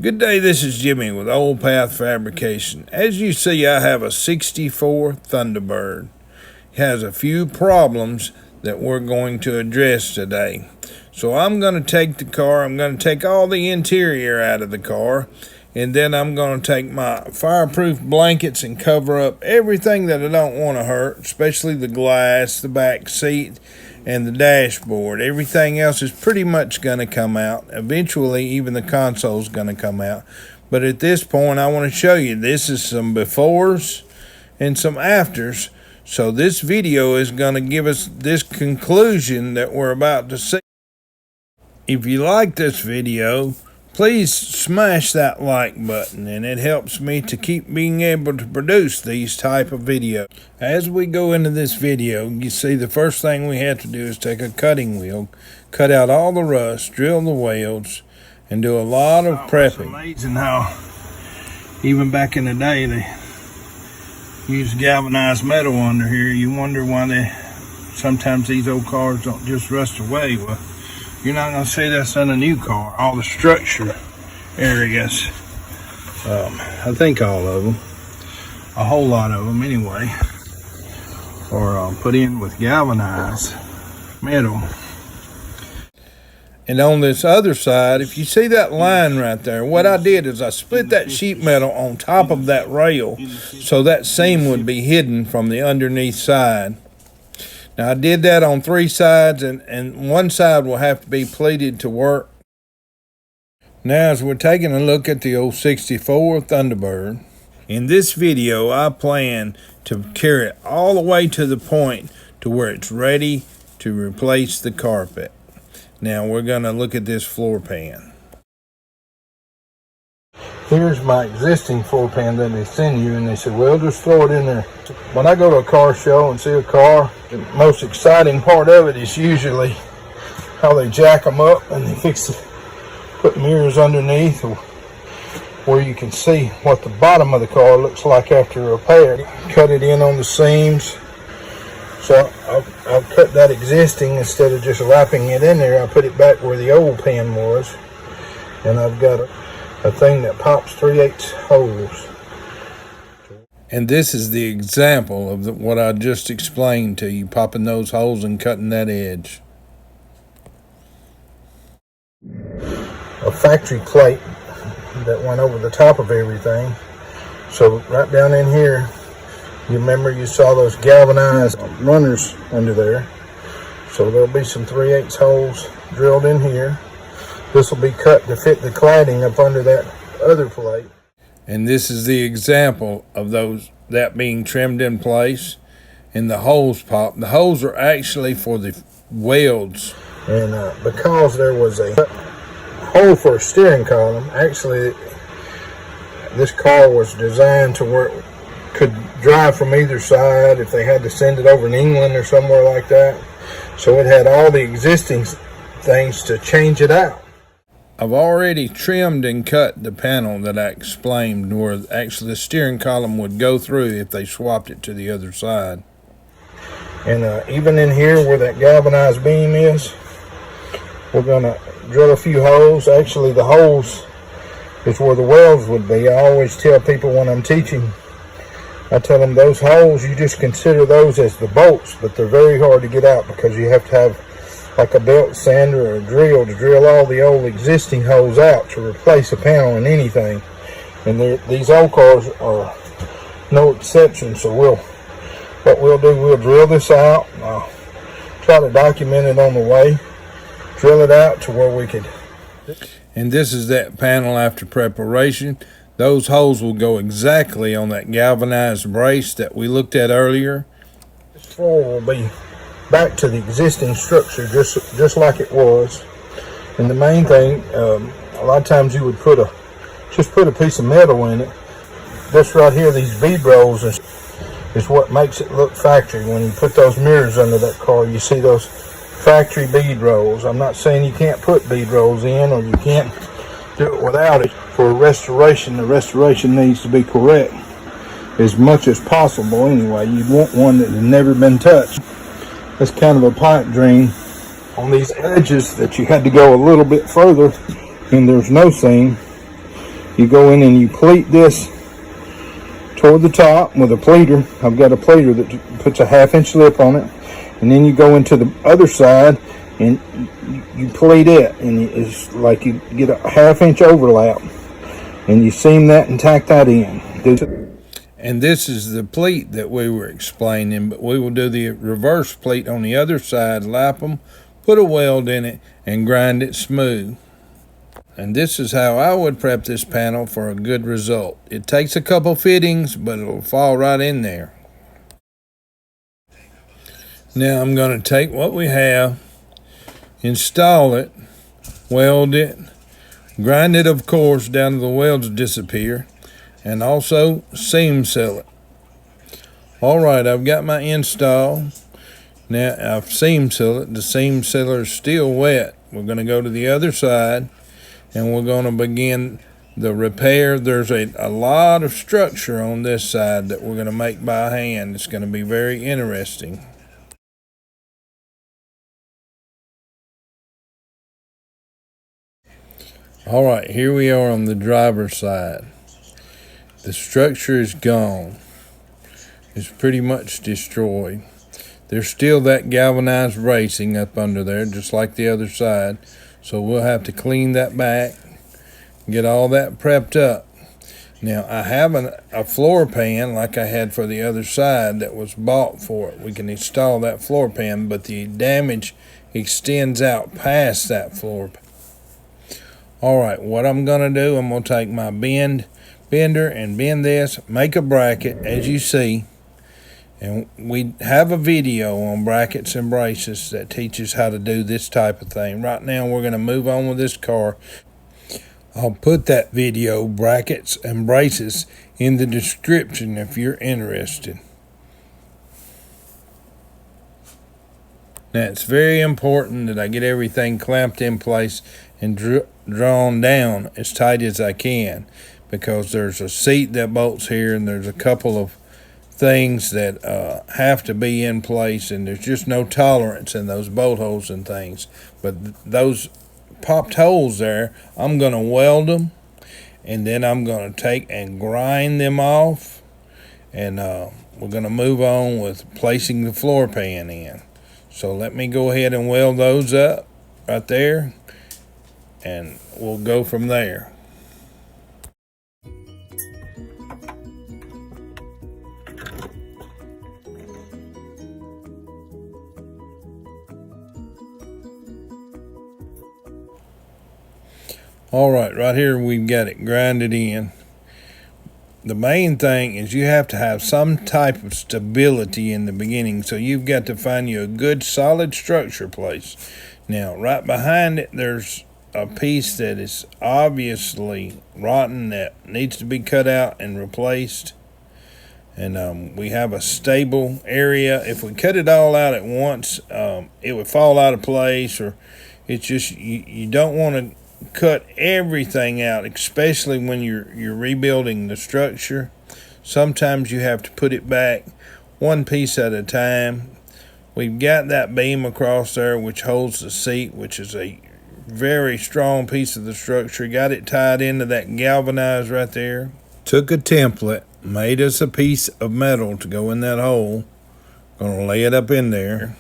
Good day, this is Jimmy with Old Path Fabrication. As you see, I have a 64 Thunderbird. It has a few problems that we're going to address today. So I'm going to take the car, I'm going to take all the interior out of the car, and then I'm going to take my fireproof blankets and cover up everything that I don't want to hurt, especially the glass, the back seat, and the dashboard. Everything else is pretty much going to come out. Eventually, even the console is going to come out. But at this point, I want to show you this is some befores and some afters. So this video is going to give us this conclusion that we're about to see. If you like this video, please smash that like button, and it helps me to keep being able to produce these type of videos. As we go into this video, you see the first thing we have to do is take a cutting wheel, cut out all the rust, drill the welds, and do a lot of prepping. It's amazing how even back in the day they used galvanized metal under here. You wonder why sometimes these old cars don't just rust away. Well, you're not going to see this in a new car. All the structure areas, I think all of them, a whole lot of them anyway, are put in with galvanized metal. And on this other side, if you see that line right there, what I did is I split that sheet metal on top of that rail so that seam would be hidden from the underneath side. Now I did that on three sides, and one side will have to be pleated to work. Now as we're taking a look at the old 64 Thunderbird, in this video I plan to carry it all the way to the point to where it's ready to replace the carpet. Now we're going to look at this floor pan. Here's my existing floor pan that they send you, and they said, well, just throw it in there. When I go to a car show and see a car, the most exciting part of it is usually how they jack them up and they put mirrors underneath where you can see what the bottom of the car looks like after repair. Cut it in on the seams. So I'll cut that existing instead of just wrapping it in there. I put it back where the old pan was, and I've got a thing that pops 3/8 holes. And this is the example of what I just explained to you, popping those holes and cutting that edge. A factory plate that went over the top of everything. So right down in here, you remember you saw those galvanized runners under there. So there'll be some 3/8 holes drilled in here. This will be cut to fit the cladding up under that other plate. And this is the example of that being trimmed in place and the holes popped. The holes are actually for the welds. And because there was a hole for a steering column, actually this car was designed to where it could drive from either side if they had to send it over in England or somewhere like that. So it had all the existing things to change it out. I've already trimmed and cut the panel that I explained where actually the steering column would go through if they swapped it to the other side. And even in here where that galvanized beam is, we're going to drill a few holes. Actually, the holes is where the welds would be. I always tell people when I'm teaching, I tell them those holes, you just consider those as the bolts, but they're very hard to get out because you have to have like a belt sander or a drill to drill all the old existing holes out to replace a panel in anything. And these old cars are no exception. So what we'll do, we'll drill this out. I'll try to document it on the way. Drill it out to where we could. And this is that panel after preparation. Those holes will go exactly on that galvanized brace that we looked at earlier. This floor will be back to the existing structure just like it was. And the main thing, a lot of times you would just put a piece of metal in it. This right here, these bead rolls is what makes it look factory. When you put those mirrors under that car, you see those factory bead rolls. I'm not saying you can't put bead rolls in or you can't do it without it. For restoration, the restoration needs to be correct as much as possible anyway. You'd want one that had never been touched. That's kind of a pipe dream on these edges that you had to go a little bit further and there's no seam. you go in and you pleat this toward the top with a pleater. I've got a pleater that puts a 1/2 inch lip on it, and then you go into the other side and you pleat it, and it's like you get a 1/2 inch overlap, and you seam that and tack that in. And this is the pleat that we were explaining, but we will do the reverse pleat on the other side, lap them, put a weld in it, and grind it smooth. And this is how I would prep this panel for a good result. It takes a couple fittings, but it'll fall right in there. Now I'm going to take what we have, install it, weld it, grind it, of course, down to the welds disappear, and also seam seal it. All right, I've got my install. Now I've seam sealed it. The seam sealer is still wet. We're going to go to the other side, and we're going to begin the repair. There's a lot of structure on this side that we're going to make by hand. It's going to be very interesting. All right, here we are on the driver's side. The structure is gone. It's pretty much destroyed. There's still that galvanized racing up under there, just like the other side. So we'll have to clean that back, get all that prepped up. Now, I have a floor pan like I had for the other side that was bought for it. We can install that floor pan, but the damage extends out past that floor pan. All right, what I'm going to do, I'm going to take my bender and bend this, make a bracket, as you see. And we have a video on brackets and braces that teaches how to do this type of thing. Right now, we're going to move on with this car. I'll put that video, brackets and braces, in the description if you're interested. Now, it's very important that I get everything clamped in place and drawn down as tight as I can, because there's a seat that bolts here, and there's a couple of things that have to be in place, and there's just no tolerance in those bolt holes and things. But those popped holes there, I'm going to weld them, and then I'm going to take and grind them off, and we're going to move on with placing the floor pan in. So let me go ahead and weld those up right there, and we'll go from there. All right here we've got it grinded in. The main thing is you have to have some type of stability in the beginning, so you've got to find you a good solid structure place. Now, right behind it, there's a piece that is obviously rotten that needs to be cut out and replaced. And we have a stable area. If we cut it all out at once, it would fall out of place, or it's just, you don't want to cut everything out, especially when you're rebuilding the structure. Sometimes you have to put it back one piece at a time. We've got that beam across there which holds the seat, which is a very strong piece of the structure. Got it tied into that galvanized right there. Took a template, made us a piece of metal to go in that hole. Gonna lay it up in there.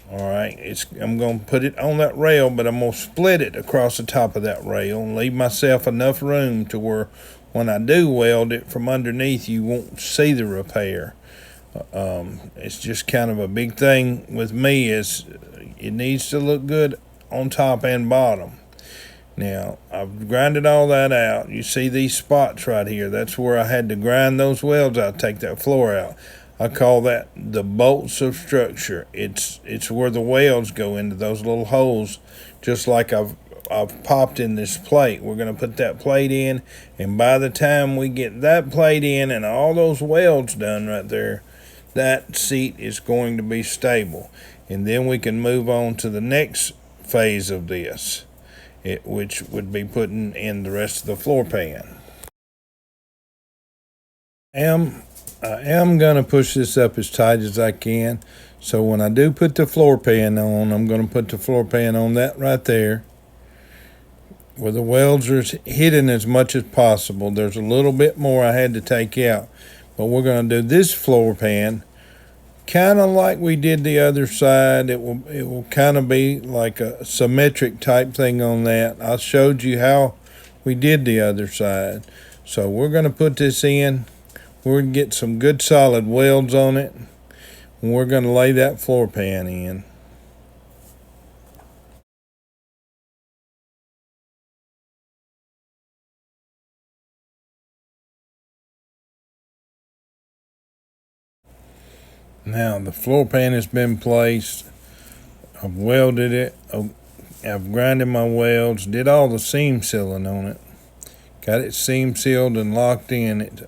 All right, I'm going to put it on that rail, but I'm going to split it across the top of that rail and leave myself enough room to where when I do weld it from underneath, you won't see the repair. It's just kind of a big thing with me, is it needs to look good on top and bottom. Now, I've grinded all that out. You see these spots right here. That's where I had to grind those welds out, take that floor out. I call that the bolts of structure. It's where the welds go into those little holes, just like I've popped in this plate. We're going to put that plate in, and by the time we get that plate in and all those welds done right there, that seat is going to be stable. And then we can move on to the next phase of this, which would be putting in the rest of the floor pan. I am going to push this up as tight as I can. So when I do put the floor pan on, I'm going to put the floor pan on that right there. where the welds are hidden as much as possible. There's a little bit more I had to take out, but we're going to do this floor pan kind of like we did the other side. It will kind of be like a symmetric type thing on that. I showed you how we did the other side. So we're going to put this in. We're going to get some good solid welds on it, and we're going to lay that floor pan in. Now the floor pan has been placed. I've welded it. I've grinded my welds, did all the seam sealing on it. Got it seam sealed and locked in.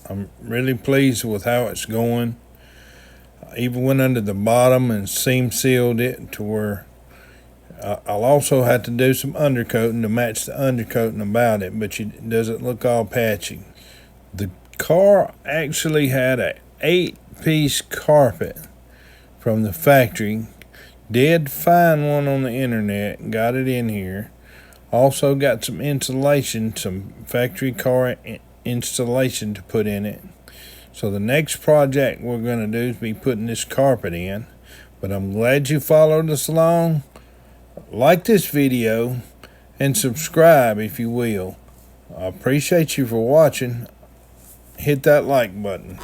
I'm really pleased with how it's going. I even went under the bottom and seam sealed it to where I'll also have to do some undercoating to match the undercoating about it, but it doesn't look all patchy. The car actually had a 8-piece carpet from the factory. Did find one on the internet and got it in here. Also got some insulation, some factory car installation to put in it. So the next project we're going to do is be putting this carpet in. But I'm glad you followed us along. Like this video and subscribe if you will. I appreciate you for watching. Hit that like button.